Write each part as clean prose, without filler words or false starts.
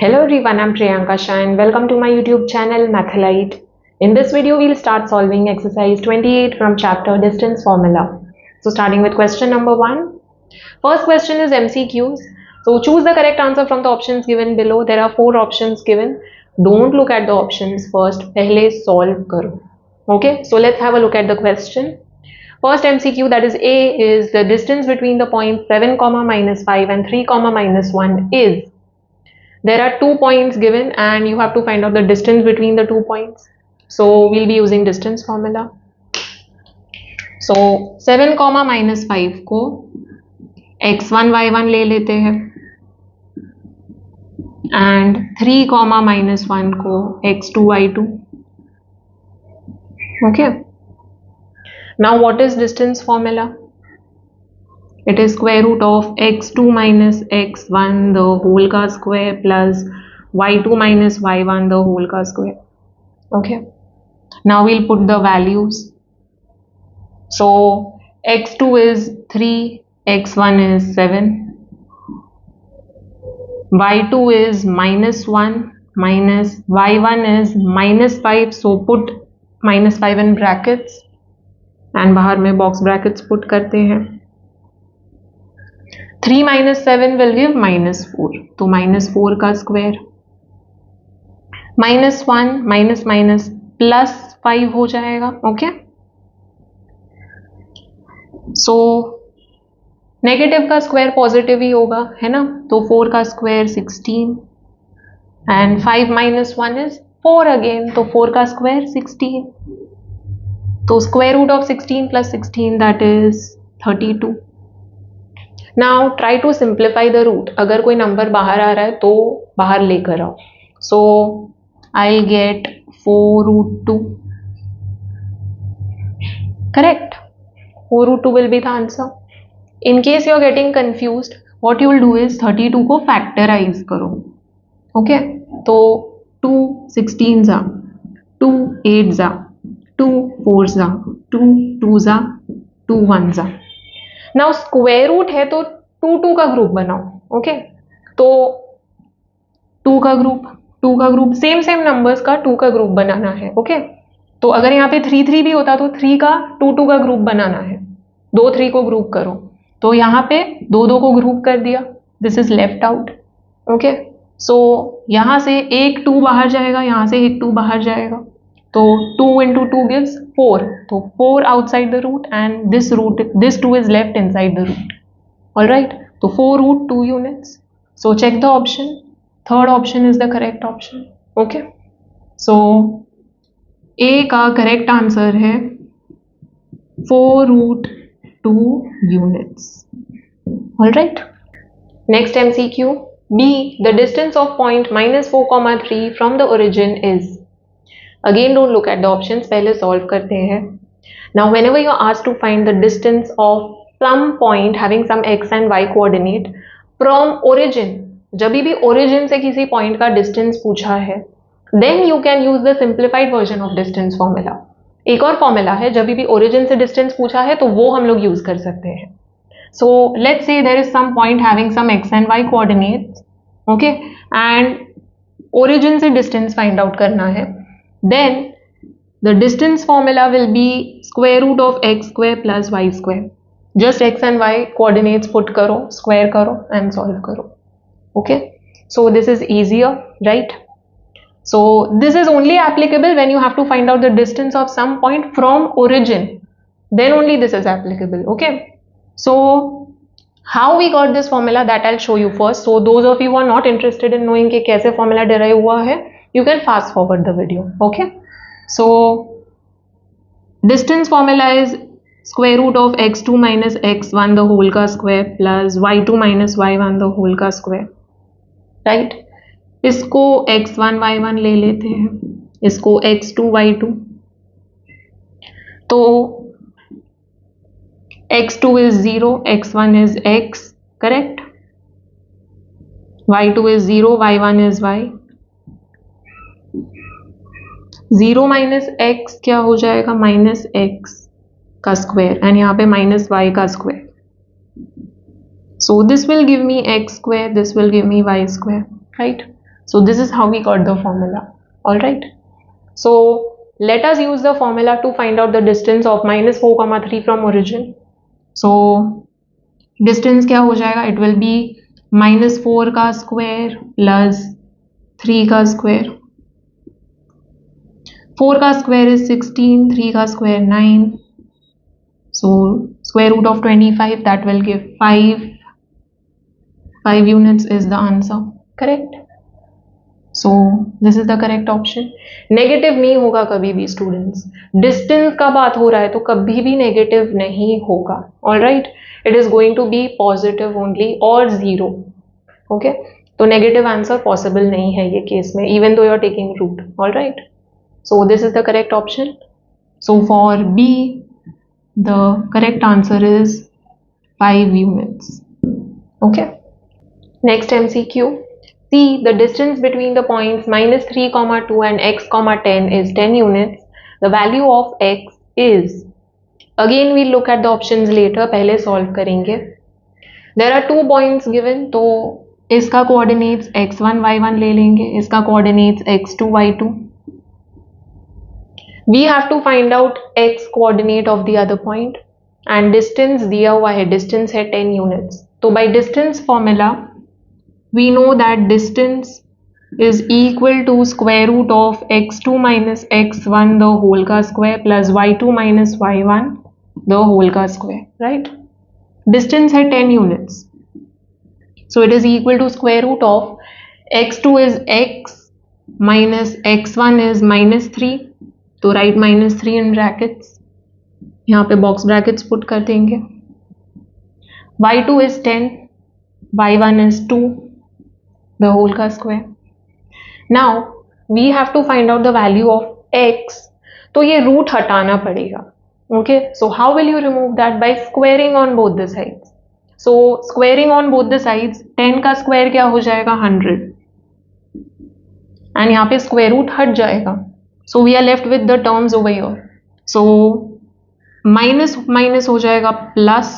Hello everyone, I'm Priyanka Shah and welcome to my YouTube channel Mathalite. In this video, we'll start solving exercise 28 from chapter distance formula. So starting with question number 1. First question is MCQs. So choose the correct answer from the options given below. There are 4 options given. Don't look at the options first. Pehle solve karo. Okay, so let's have a look at the question. First MCQ, that is A, is the distance between the points 7, -5 and 3, -1 is. There are 2 points given and you have to find out the distance between the 2 points. So we'll be using distance formula. So 7, -5 को x1 y1 ले लेते हैं and 3, -1 को x2 y2. Okay. Now what is distance formula? It is square root of x2 minus x1 the whole का square plus y2 minus y1 the whole का square. Okay. Now we'll put the values. So x2 is 3, x1 is 7, y2 is -1 minus y1 is -5. So put -5 in brackets and बाहर में box brackets put करते हैं. 3 minus 7 will give -4. तो -4 का square. -1 minus minus plus 5 हो जाएगा. Okay. So negative का square positive ही होगा, है ना. तो 4 का square 16 and 5 minus 1 is 4 again. तो 4 का स्क्वायर 16. तो square root of 16 plus 16 that is 32. Now try to simplify the root. अगर कोई नंबर बाहर आ रहा है तो बाहर लेकर आओ. So I get 4√2. Correct. 4√2 will be the answer. In case you are getting confused, what you will do is 32 को फैक्टराइज करो. ओके. तो 2 16 जा, 2 8 जा, 2 4 जा, 2 2 जा, 2 1 जा. नाउ स्क्वायर रूट है तो 2 का ग्रुप बनाओ. ओके. तो 2 का ग्रुप सेम नंबर्स का 2 का ग्रुप बनाना है. ओके. तो अगर यहाँ पे 3 3 भी होता तो 3 का 2 का ग्रुप बनाना है. 2 3 को ग्रुप करो. तो यहाँ पे 2 2 को ग्रुप कर दिया. This is left out. Okay. So यहाँ से एक 2 बाहर जाएगा, यहाँ से एक 2 बाहर जाएगा. तो 2 into 2 gives 4. तो 4 outside the root and this 2 is left inside the root. Alright. तो 4√2 units. So check the option. Third option is the correct option. Okay. So A का correct answer है 4√2 units. Alright. Next MCQ. B. The distance of point -4, 3 from the origin is. Again, don't look at the options. पहले solve करते हैं. Now, whenever you are asked to find the distance of some point having some x and y coordinate from origin, जब भी origin से किसी point का distance पूछा है, then you can use the simplified version of distance formula. एक और formula है, जब भी origin से distance पूछा है, तो वो हम लोग use कर सकते हैं. So, let's say there is some point having some x and y coordinates, okay, and origin से distance find out करना है. Then the distance formula will be square root of x square plus y square. Just x and y coordinates put करो, square करो and solve करो. Okay. So this is easier, right? So this is only applicable when you have to find out the distance of some point from origin. Then only this is applicable. Okay. So how we got this formula, that I'll show you first. So those of you who are not interested in knowing कि कैसे formula derive हुआ है, you can fast forward the video. Okay. So distance formula is square root of x2 minus x1 the whole का square plus y2 minus y1 the whole का square. Right. इसको x1 y1 ले लेते हैं, इसको x2 y2. तो x2 is 0, x1 is x. Correct. y2 is 0, y1 is y. 0 minus x क्या हो जाएगा? माइनस x का स्क्वायर एंड यहाँ पे माइनस y का square. So this will give me x square, this will give me y square, right? So this is how we got the formula. All right. So let us use the formula to find out the distance of minus 4,3 from origin. So distance क्या हो जाएगा? It will be minus 4 का square plus 3 का square. 4 का square is 16, 3 का square 9. So square root of 25, that will give 5. 5 units is the answer. Correct? So this is the correct option. Negative नहीं होगा कभी भी स्टूडेंट्स. डिस्टेंस का बात हो रहा है तो कभी भी नेगेटिव नहीं होगा. All right, it is going to be positive only और जीरो. ओके, तो नेगेटिव आंसर पॉसिबल नहीं है ये केस में, even though you are taking root. All right, so this is the correct option. So for B the correct answer is 5 units. Okay, next MCQ. See, the distance between the points minus 3, 2 and x, 10 is 10 units. The value of x is, again we'll look at the options later, पहले solve करेंगे. There are 2 points given, तो इसका coordinates x1, y1 ले लेंगे, इसका coordinates x2, y2. We have to find out x coordinate of the other point and distance दिया हुआ है, distance है 10 units. तो by distance formula we know that distance is equal to square root of x2 minus x1 the whole का square plus y2 minus y1 the whole का square, right? Distance है 10 units, so it is equal to square root of x2 is x minus x1 is minus 3, तो write minus 3 in brackets, यहाँ पे box brackets put कर देंगे. y2 is 10, y1 is 2 the whole का square. Now we have to find out the value of x, तो ये root हटाना पड़ेगा. Okay, so how will you remove that? By squaring on both the sides. So squaring on both the sides, 10 का square क्या हो जाएगा? 100, and यहाँ पे स्क्वायर रूट हट जाएगा. So we are left with the terms over here. So minus minus हो जाएगा प्लस.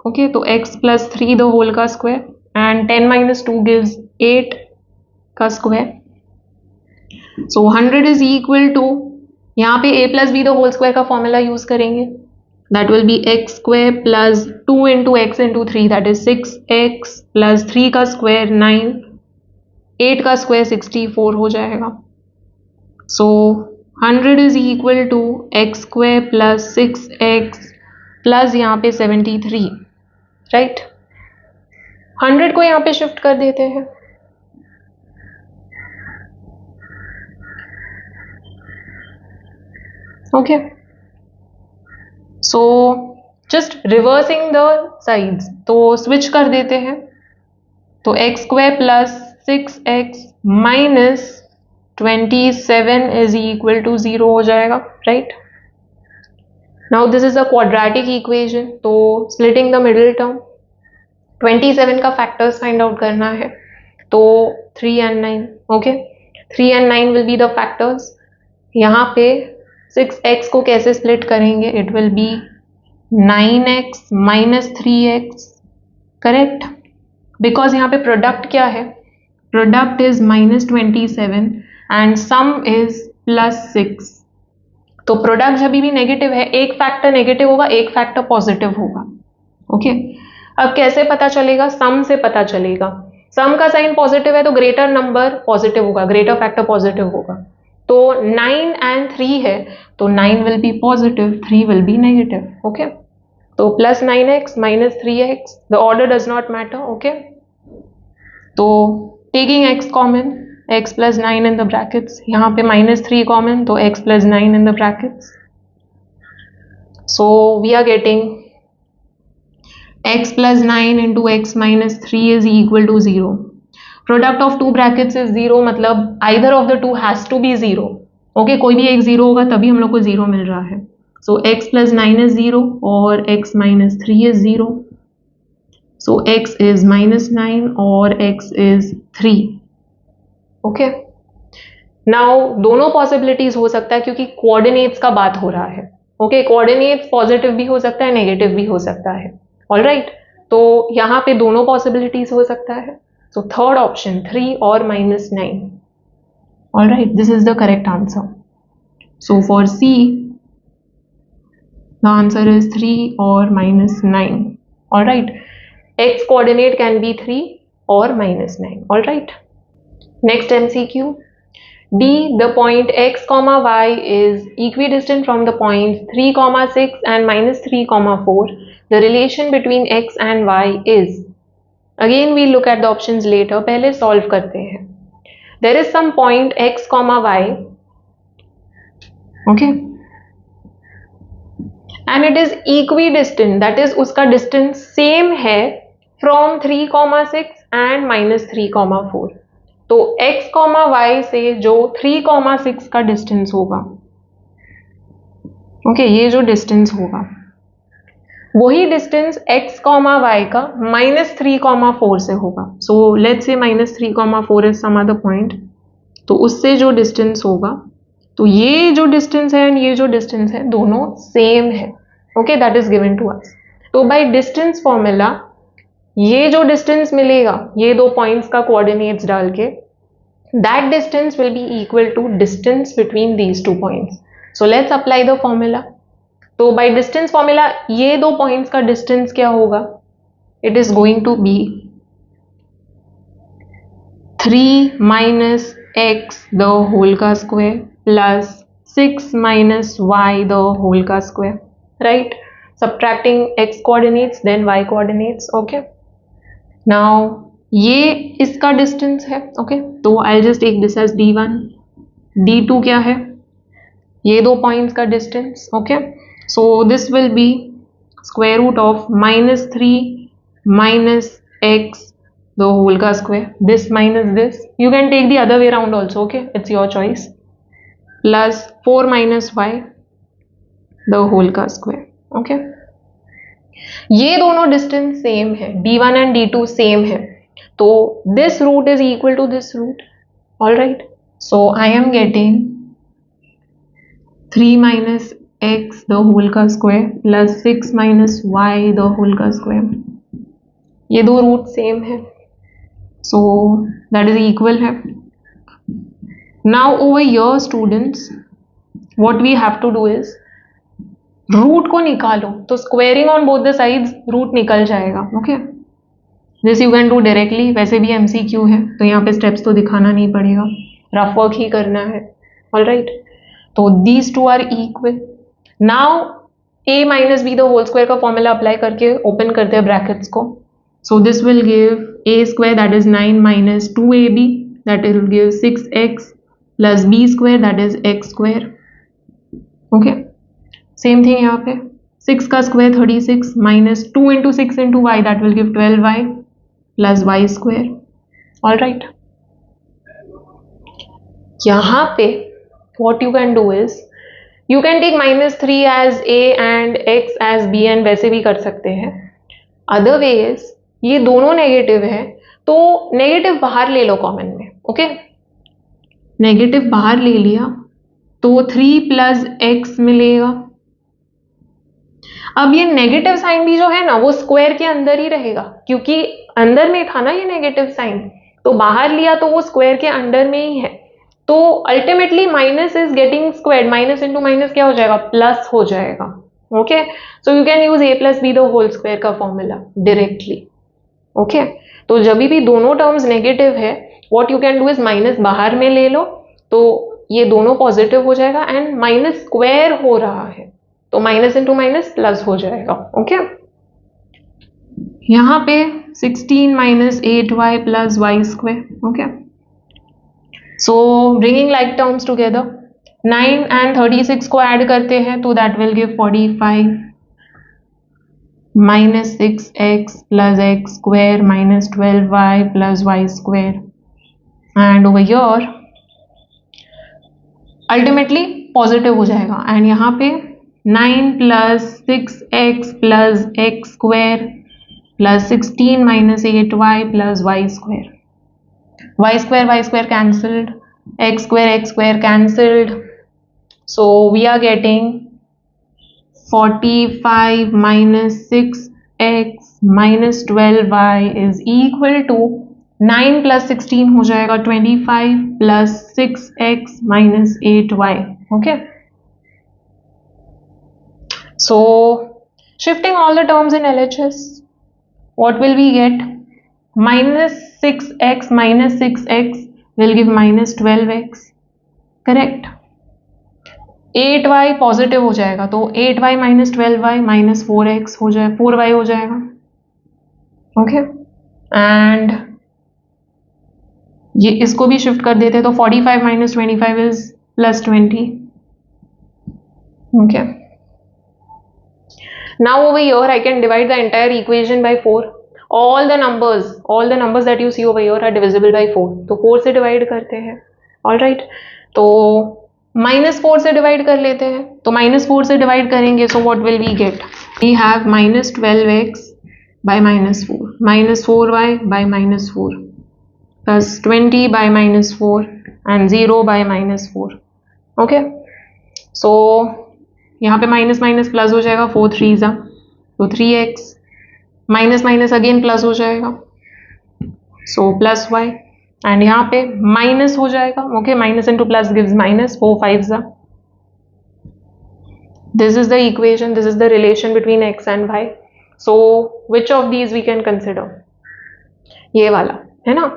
ओके, तो x plus 3 the whole का स्क्वायर and 10 minus 2 gives 8 का square. So 100 is equal to, यहाँ पे a plus b the whole square का formula use करेंगे. That will be x square plus 2 into x into 3, that is 6x plus 3 का square 9, 8 का square 64 हो जाएगा. So 100 is equal to x square plus 6x plus यहाँ पे 73, right? 100 को यहाँ पे शिफ्ट कर देते हैं. Okay, so just reversing the sides, तो स्विच कर देते हैं. तो X square plus 6x minus 27 is equal to 0 हो जाएगा, right? Now this is a quadratic equation, तो स्प्लिटिंग द मिडिल टर्म, 27 का फैक्टर्स फाइंड आउट करना है. तो 3 and 9. Okay, 3 and 9 will be the factors. यहाँ पे 6x को कैसे स्प्लिट करेंगे? It will B 9x minus 3x, correct? Because यहाँ पे प्रोडक्ट क्या है? Product is minus 27 and some is plus 6. तो प्रोडक्ट जब भी नेगेटिव है, एक फैक्टर नेगेटिव होगा, एक फैक्टर पॉजिटिव होगा. ओके, अब कैसे पता चलेगा? सम से पता चलेगा. सम का साइन पॉजिटिव है तो ग्रेटर नंबर पॉजिटिव होगा, ग्रेटर फैक्टर पॉजिटिव होगा. तो 9 and 3 है, तो 9 will be positive, 3 will be negative. Okay, तो plus 9x minus 3x, the order does not matter. Okay, तो taking x common, x plus 9 in the brackets, यहाँ पे minus 3 common, तो x plus 9 in the brackets. So we are getting x plus 9 into x minus 3 is equal to 0. Product of two brackets is 0, मतलब either of the two has to be 0. Okay, कोई भी एक 0 होगा तभी हम लोग को 0 मिल रहा है. So x plus 9 is 0 और x minus 3 is 0. So x is minus 9 और x is 3. Okay. Now दोनों possibilities हो सकता है क्योंकि coordinates का बात हो रहा है. Okay, coordinates positive भी हो सकता है, negative भी हो सकता है. ऑल राइट, तो यहाँ पे दोनों पॉसिबिलिटीज हो सकता है. सो थर्ड ऑप्शन 3 और -9. All right, this is the correct answer. So for C, the answer is 3 or minus 9. All right, x coordinate can be 3 or minus 9. All right, next MCQ. D, the point x comma y is equidistant from the points 3 comma 6 and minus 3 comma 4. The relation between x and y is. Again we look at the options later. पहले solve करते हैं. There is some point x comma y, okay, and it is equidistant, that is उसका distance same है from 3 comma 6 and minus 3 comma 4. तो x comma y से जो 3 comma 6 का distance होगा, okay, ये जो distance होगा वही डिस्टेंस x कॉमा y का माइनस 3 कॉमा 4 से होगा. So let's say minus 3 comma 4 is some other point. तो उससे जो डिस्टेंस होगा, तो ये जो डिस्टेंस है एंड ये जो डिस्टेंस है दोनों सेम है. Okay, that is given to us. तो बाय डिस्टेंस फॉर्मूला ये जो डिस्टेंस मिलेगा ये दो पॉइंट्स का कोऑर्डिनेट्स डाल के, that distance will be equal to distance between these two points. So let's apply the formula. तो बाय डिस्टेंस फॉर्मूला ये दो पॉइंट्स का डिस्टेंस क्या होगा? It is going to be 3 minus x the whole का square plus 6 minus y the whole का square. Right, subtracting x coordinates then y coordinates. Okay, now ये इसका डिस्टेंस है. ओके, तो I just take this as d1. d2 क्या है? ये दो पॉइंट्स का distance. Okay, so this will be square root of minus 3 minus x the whole ka square, this minus this, you can take the other way around also, okay, it's your choice, plus 4 minus y the whole ka square. okay, ये दोनों distance same है, d1 and d2 same है, तो this root is equal to this root. all right, so I am getting 3 minus x the whole का square plus 6 minus y the whole का square. ये दो root same है, so that is equal है. Now over your students, what we have to do is root को निकालो. तो squaring on both the sides, root निकल जाएगा. Okay, this you can do directly. वैसे भी MCQ है तो यहाँ पे स्टेप्स तो दिखाना नहीं पड़ेगा, रफ वर्क ही करना है. ऑल राइट, तो these two are equal. Now a minus B the whole square का फॉर्मूला अप्लाई करके ओपन करते हैं ब्रैकेट्स को. So this will give a square that is 9 minus 2ab that will give 6x plus b square that is x square. Okay, same thing यहाँ पे 6 का square 36 minus 2 into 6 into Y that will give 12y plus y square. All right, यहाँ पे what you can do is you can take minus 3 as a and x as b and वैसे भी कर सकते हैं. अदर वे इज ये दोनों negative है तो नेगेटिव बाहर ले लो कॉमन में. ओके, नेगेटिव बाहर ले लिया तो 3 प्लस एक्स मिलेगा. अब ये नेगेटिव साइन भी जो है ना वो स्क्वायर के अंदर ही रहेगा, क्योंकि अंदर में था ना ये नेगेटिव साइन, तो बाहर लिया तो वो स्क्वायर के अंदर में ही है. तो ultimately minus is getting squared, minus into minus क्या हो जाएगा? प्लस हो जाएगा. Okay, so you can use a plus B the whole square का फॉर्मूला डायरेक्टली. ओके, तो जब भी दोनों टर्म्स नेगेटिव है what you can do is minus बाहर में ले लो, तो ये दोनों पॉजिटिव हो जाएगा एंड माइनस स्क्वायर हो रहा है तो माइनस इंटू माइनस प्लस हो जाएगा. ओके, यहाँ पे 16 minus 8y plus y square. Okay, so bringing like terms together, 9 and 36 को ऐड करते हैं तो that will give 45 minus 6x plus x square minus 12y plus y square, and over here ultimately positive हो जाएगा. and यहाँ पे 9 plus 6x plus x square plus 16 minus 8y plus y square. y square cancelled, x square cancelled, so we are getting 45 minus 6x minus 12y is equal to 9 plus 16 हो जाएगा 25 plus 6x minus 8y. Okay. So shifting all the terms in LHS, what will we get? Minus 6x minus 6x will give minus 12x. Correct. 8y positive हो जाएगा तो 8y minus 12y minus 4x हो जाए 4y हो जाएगा. Okay. And ये इसको भी शिफ्ट कर देते तो 45 minus 25 is plus 20. Okay. Now over here I can divide the entire equation by 4. All the numbers that you see over here are divisible by 4. तो 4 से डिवाइड करते हैं. Alright. तो -4 से डिवाइड कर लेते हैं. तो -4 से डिवाइड करेंगे so what will we get? We have minus 12x by minus 4, minus 4y by minus 4, plus 20 by minus 4 and 0 by minus 4. Okay. So यहाँ पे माइनस माइनस प्लस हो जाएगा 4 3 ज़ा तो 3x minus minus again plus हो जाएगा so plus y and यहाँ पे माइनस हो जाएगा. Okay. Minus into plus gives minus 4 5 ज़ा. This is the equation, this is the relation between x and y. So which of these we can consider? ये वाला है ना.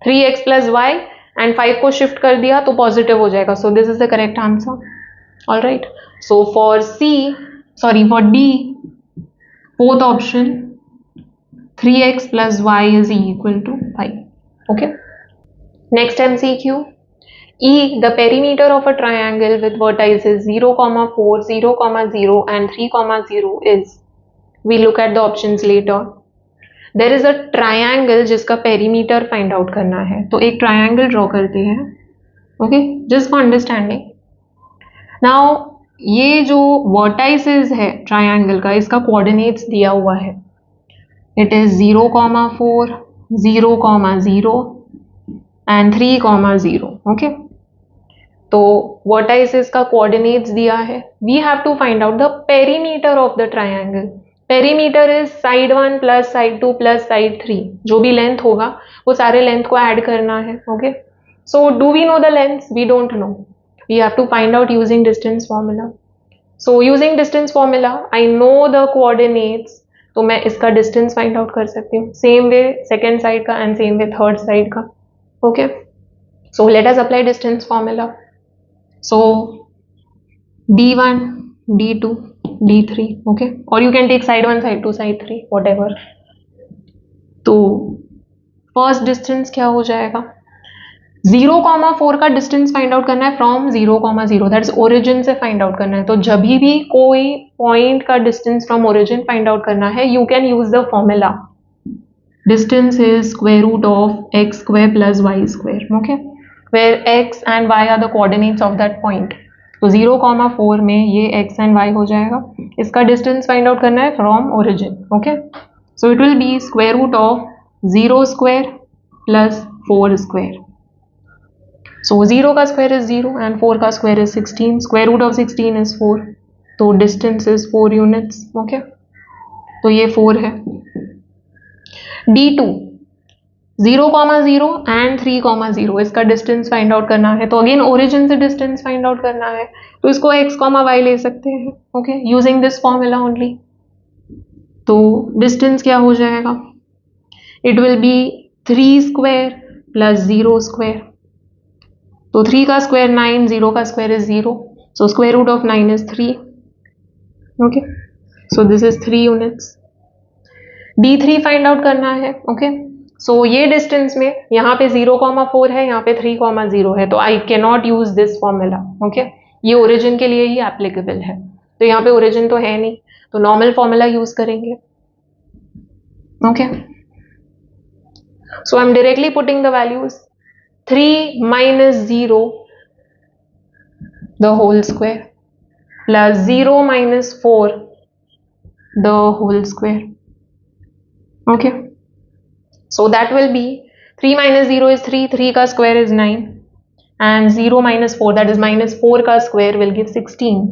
3x प्लस y एंड 5 को शिफ्ट कर दिया तो पॉजिटिव हो जाएगा. सो this is the correct answer. All right. So for D, fourth option, 3x plus y is equal to 5. Okay. Next MCQ. E, the perimeter of a triangle with vertices 0, 4, 0, 0 and 3, 0 is. We look at the options later. There is a triangle जिसका perimeter find out करना है. तो एक triangle draw करते हैं. Okay. Just for understanding. Now ये जो vertices है ट्राइंगल का इसका कोऑर्डिनेट्स दिया हुआ है. It is 0, 4, 0, 0 and 3, 0. ओके. तो वर्टाइसेस का कोऑर्डिनेट्स दिया है. We have to find out the perimeter of the triangle. Perimeter is side 1 plus side 2 plus side 3. जो भी लेंथ होगा वो सारे लेंथ को ऐड करना है. Okay. So do we know the length? We don't know. We have to find out using distance formula. So using distance formula, I know the coordinates. तो मैं इसका distance find out कर सकती हूँ. Same way second side का and same way third side का. Okay. So let us apply distance formula. So D1, D2, D3. Okay. Or you can take side 1, side 2, side 3, whatever. तो first distance क्या हो जाएगा? 0, 4 का distance find out करना है from 0, 0 that is origin से find out करना है. तो जब भी कोई पॉइंट का distance from origin find out करना है you can use the formula distance is square root of x square plus y square. Okay. Where x and y are the coordinates of that point. तो 0, 4 में ये x and y हो जाएगा. इसका distance find out करना है from origin. Okay. So it will be square root of 0 square plus 4 square. So 0 का square is 0 and 4 का square is 16. Square root of 16 is 4. तो डिस्टेंस इज 4 यूनिट्स. ओके. तो ये 4 है. D2 0, 0 एंड 3, 0 इसका distance find out करना है. तो अगेन ओरिजिन से डिस्टेंस फाइंड आउट करना है तो इसको x, y ले सकते हैं. Okay. Using this formula only. तो डिस्टेंस क्या हो जाएगा? It will be 3 square plus 0 square. तो 3 का स्क्वायर 9, 0 का square is 0. So square root of 9 is 3. Okay. So this is 3 units. D3 find out करना है. ओके. सो ये डिस्टेंस में यहाँ पे 0, 4 है, यहाँ पे 3, 0 है. तो आई can not use this formula. Okay. ये ओरिजिन के लिए ही एप्लीकेबल है. तो यहाँ पे ओरिजिन तो है नहीं तो नॉर्मल फॉर्मूला यूज करेंगे. Okay. So I am directly putting the values. 3 minus 0 the whole square plus 0 minus 4 the whole square. Okay. So that will be 3 minus 0 is 3. 3 का square is 9 and 0 minus 4 that is minus 4 का square will give 16.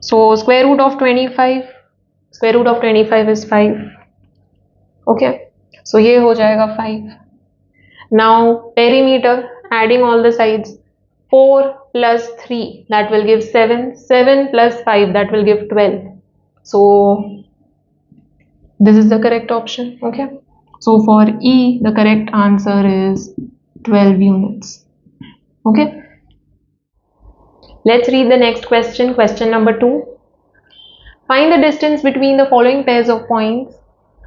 So square root of 25 is 5. Okay. सो ये हो जाएगा 5. Now perimeter, adding all the sides, 4 plus 3 that will give 7, 7 plus 5 that will give 12. So this is the correct option. Okay, so for E the correct answer is 12 units. Okay, let's read the next question. Question number 2. Find the distance between the following pairs of points.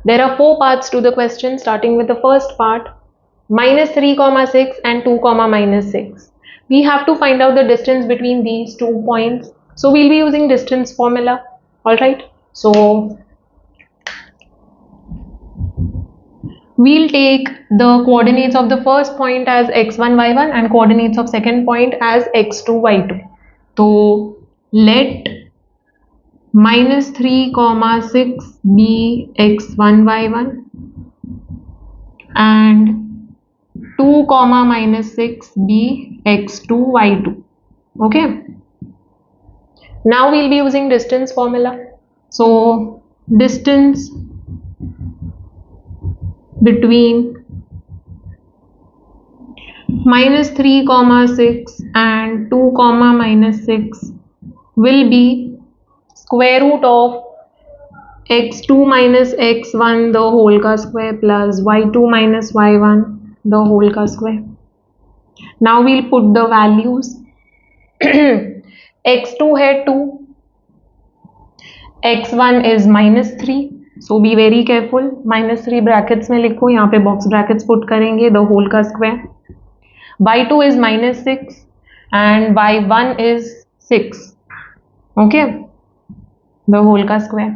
There are 4 parts to the question, starting with the first part, -3, 6 and 2, -6. We have to find out the distance between these 2 points. So we'll be using distance formula. Alright, so we'll take the coordinates of the first point as x1, y1 and coordinates of second point as x2, y2. So let -3, 6 be x1, y1 and 2, -6 be x2, y2. Okay, now we'll be using distance formula. So distance between -3, 6 and 2, -6 will be square root of x2 minus x1 the whole का square plus y2 minus y1 the whole का square. Now we'll put the values. x2 है 2, x1 is -3, so be very careful. -3 brackets में लिखो, यहाँ पे box brackets put करेंगे, the whole का square. y2 is -6 and y1 is 6. Okay, the whole का square.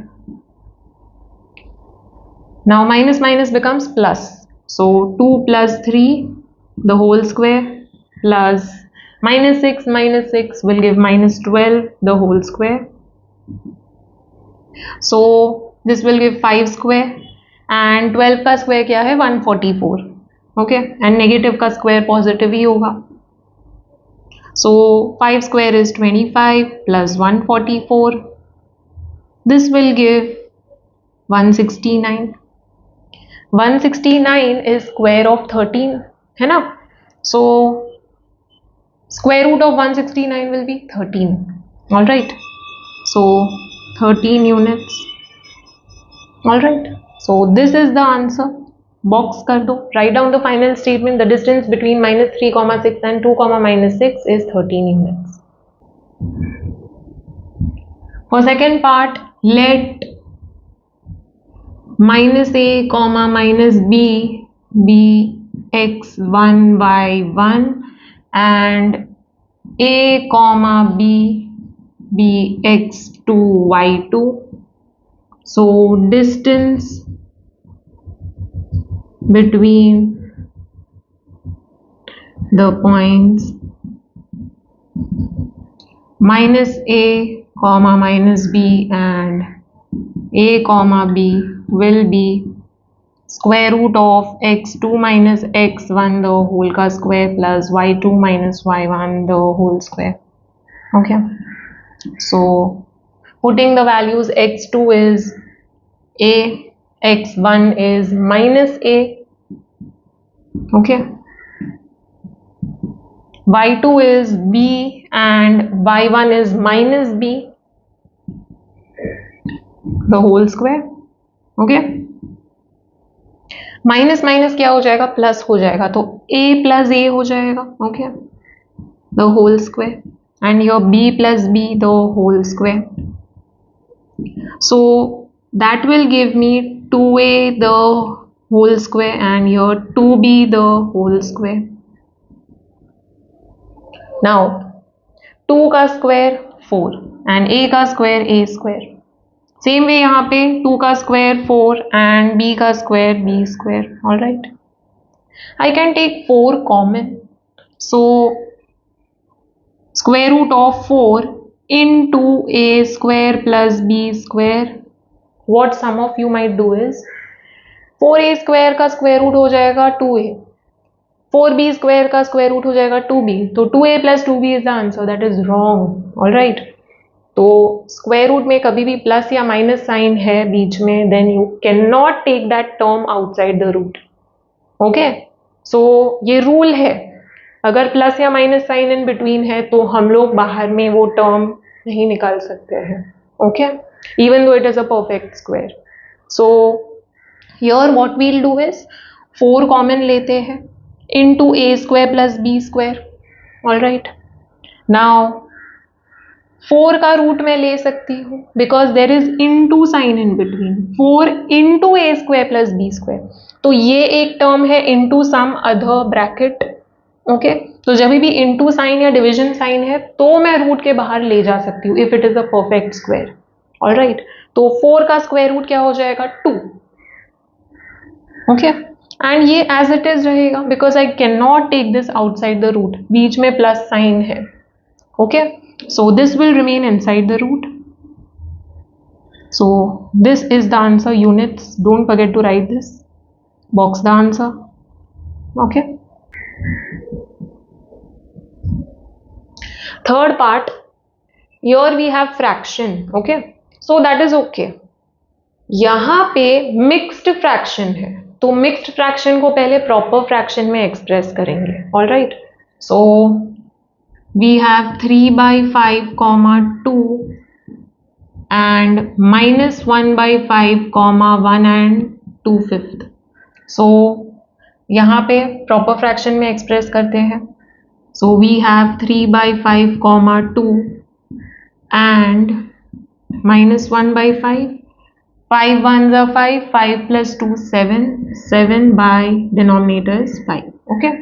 Now minus minus becomes plus. So 2 plus 3 the whole square plus -6 will give -12 the whole square. So this will give 5 square and 12 का square क्या है 144. Okay, and negative का square positive ही होगा. So 5 square is 25 plus 144. This will give 169. 169 is square of 13, है ना? So square root of 169 will be 13. All right. So 13 units. All right. So this is the answer. Box कर दो. Write down the final statement. The distance between -3, 6 and 2, -6 is 13 units. For second part, let -a, -b be x1, y1 and a, b be x2, y2. So distance between the points -a, -b and a, b will be square root of x2 minus x1 the whole का square plus y2 minus y1 the whole square. Okay, so putting the values, x2 is a, x1 is -a. Okay, y2 is b and y1 is -b the whole square. Okay, minus minus क्या हो जाएगा plus हो जाएगा, तो a plus a हो जाएगा. Okay, the whole square and your b plus b the whole square. So that will give me 2a the whole square and your 2b the whole square. Now 2 का square 4 and a का square a square. Same way यहाँ पे 2 का square 4 and b का square b square. All right, I can take 4 common. So square root of 4 into a square plus b square. What some of you might do is 4a square का square root हो जाएगा 2a, 4b square का square root हो जाएगा 2b. तो 2a plus 2b is the answer. That is wrong. All right. तो square root में कभी भी प्लस या माइनस साइन है बीच में, then you can not take that term outside the root. Okay, so ये रूल है, अगर प्लस या माइनस साइन इन बिटवीन है तो हम लोग बाहर में वो टर्म नहीं निकाल सकते हैं. Okay, even though it is a perfect square. So here what we'll do is 4 common लेते हैं into a square plus b square. All right, now 4 का रूट मैं ले सकती हूँ because there is into sign in between. 4 into A square plus B square, तो ये एक टर्म है into some other bracket. Okay, तो जब भी इनटू साइन या डिवीजन साइन है तो मैं रूट के बाहर ले जा सकती हूँ if it is a perfect square. Alright, तो 4 का स्क्वायर रूट क्या हो जाएगा 2. ओके, एंड ये एज इट इज रहेगा because I can not take this outside the root, बीच में प्लस साइन है. Okay, so this will remain inside the root. So this is the answer, units. Don't forget to write this, box the answer. Okay, third part, here we have fraction. Okay, so that is okay. यहाँ पे mixed fraction है, तो mixed fraction को पहले proper fraction में express करेंगे. All right, so we have 3 by 5 comma 2 and minus 1 by 5 comma 1 and 2/5. so यहाँ पे प्रॉपर फ्रैक्शन में एक्सप्रेस करते हैं. so we have 3 by 5 comma 2 and minus 1 by 5. 5 ones are 5, 5 plus 2 7, 7 by denominator is 5. okay,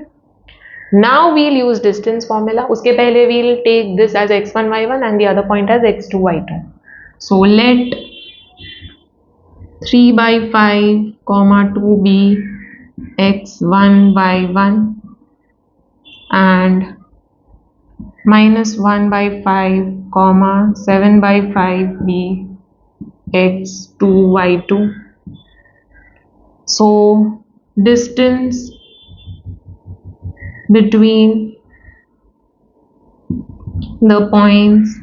now we'll use distance formula. उसके पहले we'll take this as x1 y1 and the other point as x2 y2. so let 3 by 5 comma 2 be x1 y1 and minus 1 by 5 comma 7 by 5 be x2 y2. so distance between the points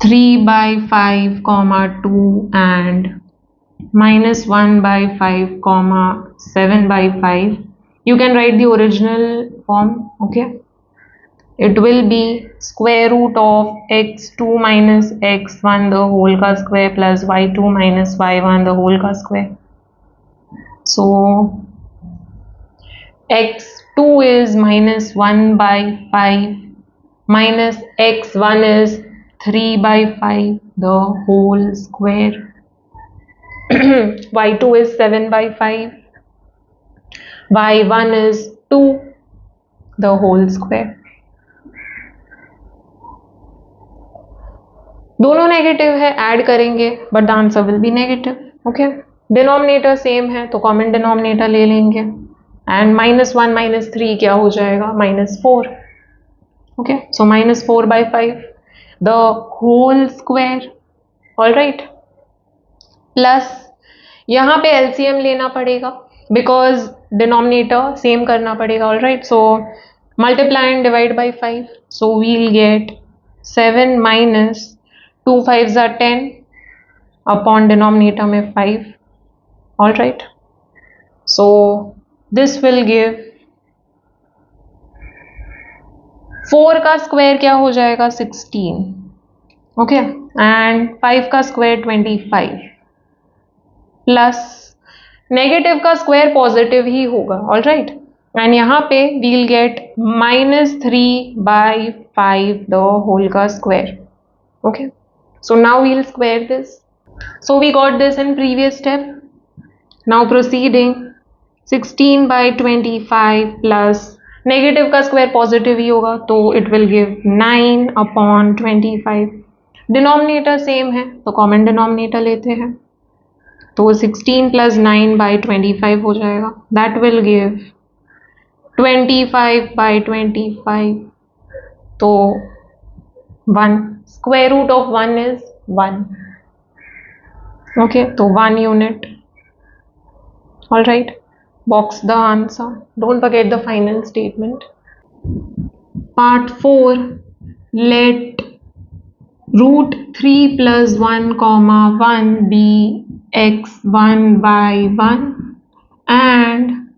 3 by 5 comma 2 and minus 1 by 5 comma 7 by 5, you can write the original form. okay, it will be square root of x2 minus x1 the whole ka square plus y2 minus y1 the whole ka square. so x2 is minus 1 by 5 minus x1 is 3 by 5 the whole square. y2 is 7 by 5, y1 is 2 the whole square. दोनों negative है, add करेंगे but the answer will be negative. Okay, denominator same है तो common denominator ले लेंगे and minus 1 minus 3 क्या हो जाएगा -4. Okay, so -4 by 5 the whole square. All right, plus यहाँ पे एलसीएम लेना पड़ेगा बिकॉज डिनोमिनेटर सेम करना पड़ेगा. All right, so multiply and divide by 5. So we'll get 7 minus 2 5s are 10 upon denominator में 5. All right, so this will give 4 का square क्या हो जाएगा 16. ओके, एंड 5 का स्क्वायर 25 प्लस नेगेटिव का स्क्वायर पॉजिटिव ही होगा. ऑल राइट, एंड यहाँ पे we'll get -3 by 5 the whole का square. Okay, so now we'll square this. so we got this in previous step. now proceeding 16 by 25 plus negative का square positive ही होगा तो it will give 9 upon 25. Denominator same है तो common denominator लेते हैं, तो 16 प्लस 9 by 25 हो जाएगा. That will give 25 by 25. तो 1 square root of 1 is 1. okay, so 1 unit. all right, box the answer. don't forget the final statement. part 4, let root 3 plus 1 comma 1 be x1 by 1 and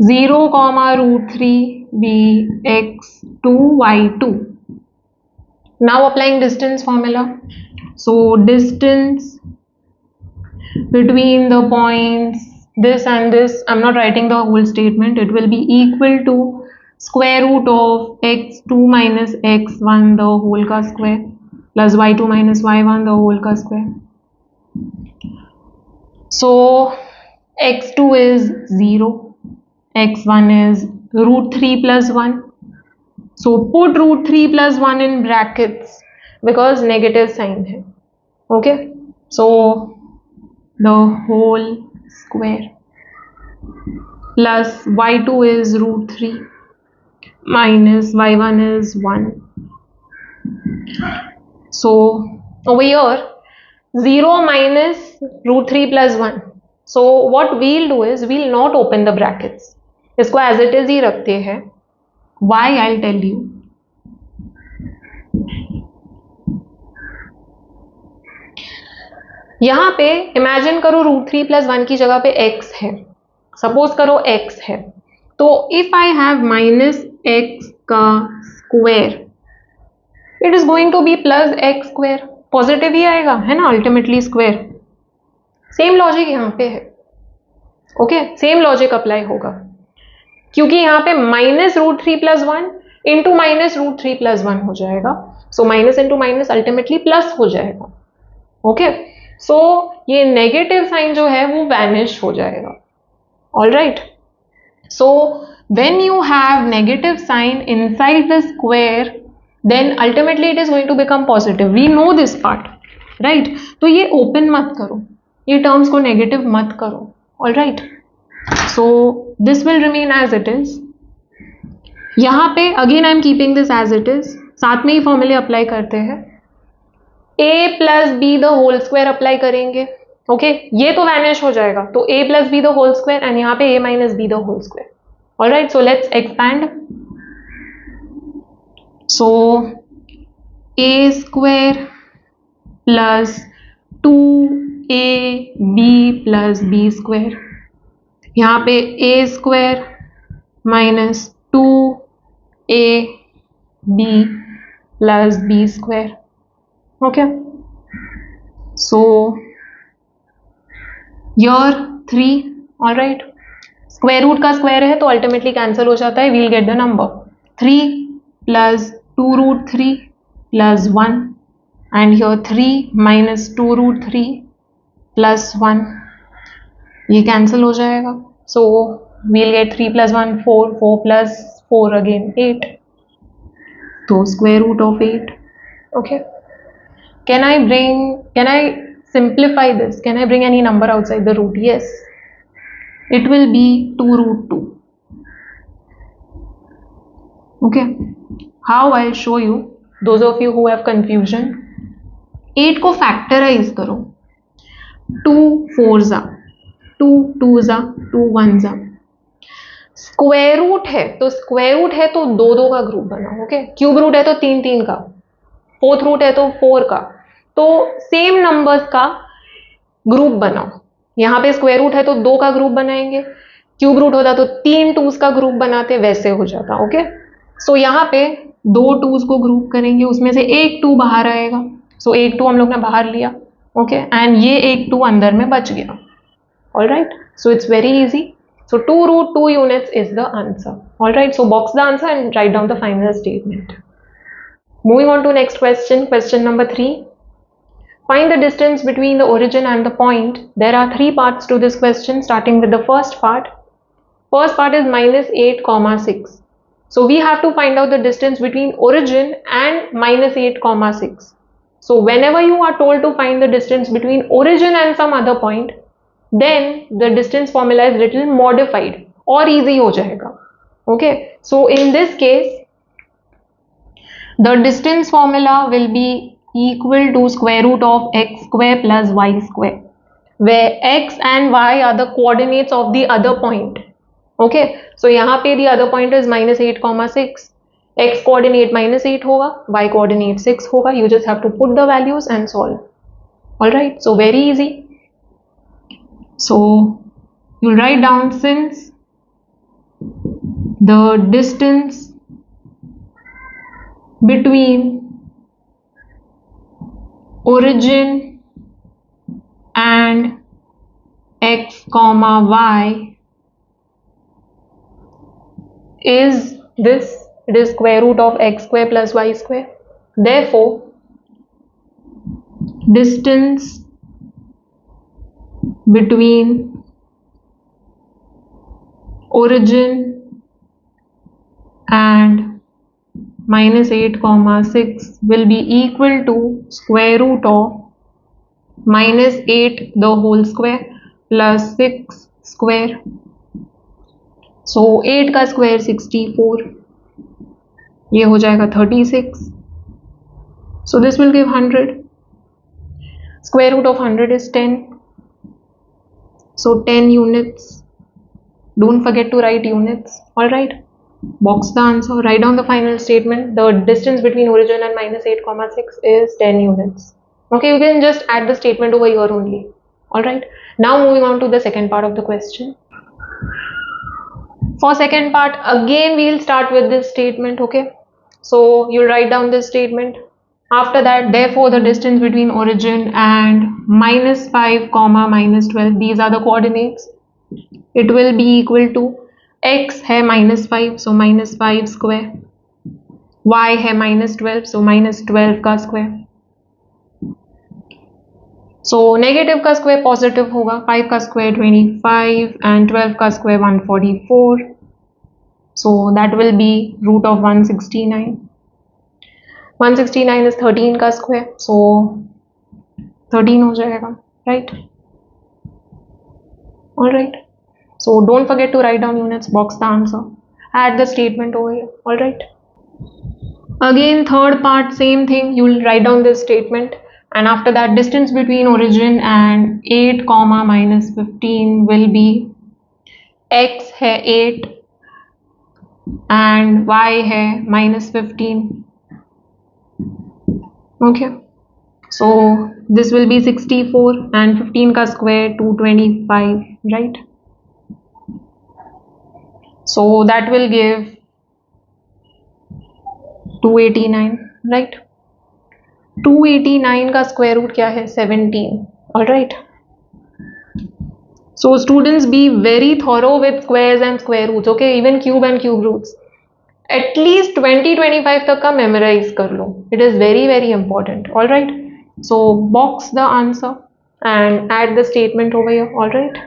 0 comma root 3 be x2 y2. Now applying distance formula. So distance between the points this and this, I'm not writing the whole statement, it will be equal to square root of x2 minus x1 the whole ka square plus y2 minus y1 the whole ka square. So x2 is 0, x1 is root 3 plus 1. So put root 3 plus 1 in brackets because negative sign hai. Okay, so the whole square plus y2 is root 3 minus y1 is 1. So over here 0 minus root 3 plus 1. So what we'll do is we'll not open the brackets. इसको as it is ही रखते हैं. Why I'll tell you. यहाँ पे imagine करो root 3 plus 1 की जगह पे x है. सपोज करो x है. तो if I have minus x का square it is going to be plus x square. Positive ही आएगा है ना अल्टीमेटली स्क्वायर. सेम लॉजिक यहाँ पे है. ओके, सेम लॉजिक अप्लाई होगा क्योंकि यहाँ पे minus root 3 plus 1 into minus root 3 plus 1 हो जाएगा. So minus into minus ultimately plus हो जाएगा. ओके, सो ये नेगेटिव साइन जो है वो वैनिश हो जाएगा. All right, so when you have negative sign inside the square then ultimately it is going to become positive. We know this part, right? तो ये open मत करो, ये terms को negative मत करो. All right, so this will remain as it is. यहाँ पे again I am keeping this as it is. साथ में ही फॉर्मूले अप्लाई करते हैं. a plus b the whole square apply करेंगे. ओके, ये तो वैनिश हो जाएगा. तो a plus b the whole square and यहाँ पे a minus b the whole square. All right, so let's expand. So a square plus 2ab plus b square. यहाँ पे a square minus 2ab plus b square. Okay, so here 3. all right, square root का square है तो ultimately cancel हो जाता है. we'll get the number 3 plus 2 root 3 plus 1 and here 3 minus 2 root 3 plus 1 ये cancel हो जाएगा. So we'll get 3 plus 1 4, 4 plus 4 again 8. तो square root of 8. Okay, can I simplify this? Can I bring any number outside the root? Yes, it will be 2 root 2. Okay, how I'll show you. Those of you who have confusion, 8 को factorise करो. 2 4s 2 2s 2 1s. Square root है तो दो दो का group बनाओ. Okay, cube root है तो 3 3 का, फोर्थ रूट है तो 4 का. तो सेम नंबर्स का ग्रुप बनाओ. यहाँ पे स्क्वायर रूट है तो 2 का ग्रुप बनाएंगे. क्यूब रूट होता तो 3 2s का ग्रुप बनाते, वैसे हो जाता. ओके, सो यहाँ पे 2 2s को ग्रुप करेंगे, उसमें से एक 2 बाहर आएगा. सो एक 2 हम लोग ने बाहर लिया. ओके, एंड ये एक 2 अंदर में बच गया. All right, so it's very easy. So 2 root 2 units is the answer. All right, so box the answer and write down the final statement. Moving on to next question, question number 3. Find the distance between the origin and the point. There are 3 parts to this question, starting with the first part. First part is minus 8 comma 6. So we have to find out the distance between origin and minus 8 comma 6. So whenever you are told to find the distance between origin and some other point, then the distance formula is little modified और easy हो जाएगा. Okay, so in this case the distance formula will be equal to square root of x square plus y square, where x and y are the coordinates of the other point. Okay, so यहाँ पे the other point is minus 8 comma 6. x coordinate -8 होगा, y coordinate 6 होगा. You just have to put the values and solve. Alright, so very easy. So you'll write down, since the distance between origin and x comma y is this, it is square root of x square plus y square. Therefore, distance between origin and -8 comma 6 will be equal to square root of -8 the whole square plus 6 square. So 8 का square 64, ये हो जाएगा 36. So this will give 100. Square root of 100 is 10. So 10 units. Don't forget to write units. Alright. Box the answer. Write down the final statement. The distance between origin and -8 comma 6 is 10 units. Okay, you can just add the statement over here only. Alright. Now moving on to the second part of the question. For second part, again we'll start with this statement. Okay. So you'll write down this statement. After that, therefore the distance between origin and -5 comma -12, these are the coordinates. It will be equal to x है -5, so -5 square, y है -12, so -12 का square. So negative का square positive होगा, 5 का square 25 and 12 का square 144. So that will be root of 169. 169 is 13 का square, so 13 हो जाएगा, right? Alright. So don't forget to write down units, box the answer, add the statement over here. Alright. Again, third part, same thing. You'll write down this statement, and after that, distance between origin and 8 comma -15 will be x है 8 and y है -15. Okay. So this will be 64 and 15 का square 225, right? So that will give 289, right? 289 का square root क्या है? 17. Alright. So students, be very thorough with squares and square roots. Okay, even cube and cube roots. At least 20-25 तक का memorize कर लो. It is very very important. Alright. So box the answer and add the statement over here. Alright.